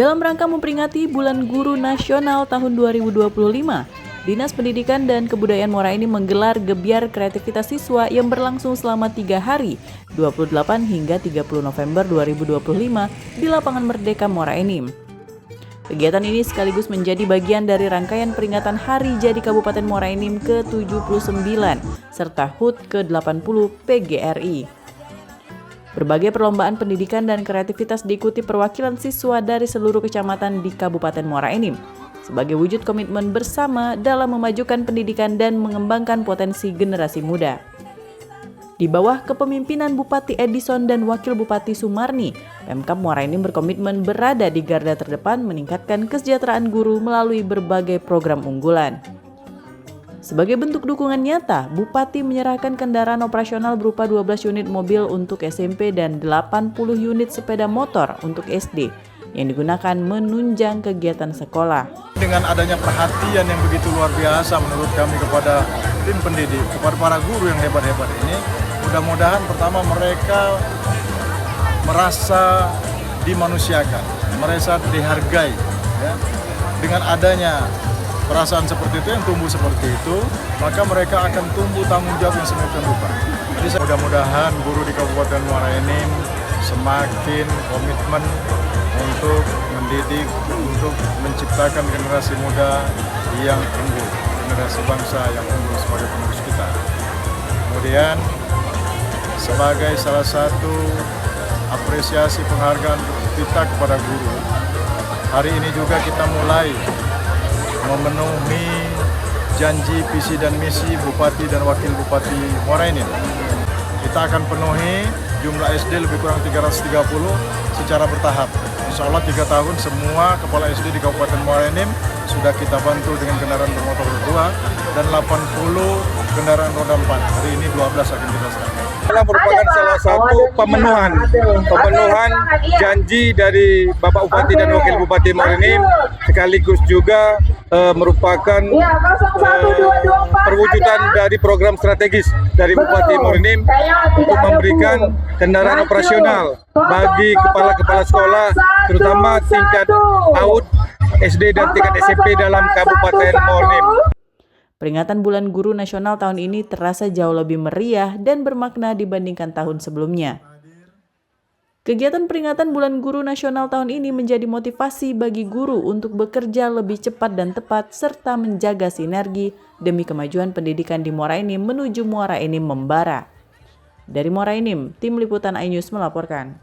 Dalam rangka memperingati Bulan Guru Nasional tahun 2025, Dinas Pendidikan dan Kebudayaan Muara Enim menggelar gebyar kreativitas siswa yang berlangsung selama 3 hari, 28 hingga 30 November 2025 di Lapangan Merdeka Muara Enim. Kegiatan ini sekaligus menjadi bagian dari rangkaian peringatan Hari Jadi Kabupaten Muara Enim ke-79 serta HUT ke-80 PGRI. Berbagai perlombaan pendidikan dan kreativitas diikuti perwakilan siswa dari seluruh kecamatan di Kabupaten Muara Enim sebagai wujud komitmen bersama dalam memajukan pendidikan dan mengembangkan potensi generasi muda. Di bawah kepemimpinan Bupati Edison dan Wakil Bupati Sumarni, Pemkab Muara Enim berkomitmen berada di garda terdepan meningkatkan kesejahteraan guru melalui berbagai program unggulan. Sebagai bentuk dukungan nyata, Bupati menyerahkan kendaraan operasional berupa 12 unit mobil untuk SMP dan 80 unit sepeda motor untuk SD yang digunakan menunjang kegiatan sekolah. Dengan adanya perhatian yang begitu luar biasa menurut kami kepada tim pendidik, kepada para guru yang hebat-hebat ini, mudah-mudahan pertama mereka merasa dimanusiakan, merasa dihargai. Ya. Dengan adanya perasaan seperti itu, yang tumbuh seperti itu, maka mereka akan tumbuh tanggung jawab yang sedemikian rupa. Jadi mudah-mudahan guru di Kabupaten Muara Enim semakin komitmen untuk mendidik, untuk menciptakan generasi muda yang unggul, generasi bangsa yang unggul sebagai penerus kita. Kemudian sebagai salah satu apresiasi penghargaan kita kepada guru, hari ini juga kita mulai memenuhi janji, visi dan misi Bupati dan Wakil Bupati Muara Enim. Kita akan penuhi jumlah SD lebih kurang 330 secara bertahap. Insya Allah 3 tahun semua kepala SD di Kabupaten Muara Enim sudah kita bantu dengan kendaraan bermotor berdua dan 80 kendaraan roda 4. Hari ini 12 akan kita serahkan. Adalah merupakan salah satu pemenuhan janji dari Bapak Bupati dan Wakil Bupati Muara Enim, sekaligus juga merupakan perwujudan dari program strategis dari Bupati Muara Enim untuk memberikan kendaraan operasional bagi kepala-kepala sekolah, terutama tingkat PAUD, SD dan tingkat SMP dalam Kabupaten Muara Enim. Peringatan Bulan Guru Nasional tahun ini terasa jauh lebih meriah dan bermakna dibandingkan tahun sebelumnya. Kegiatan peringatan Bulan Guru Nasional tahun ini menjadi motivasi bagi guru untuk bekerja lebih cepat dan tepat serta menjaga sinergi demi kemajuan pendidikan di Muara Enim menuju Muara Enim membara. Dari Muara Enim, Tim Liputan iNews melaporkan.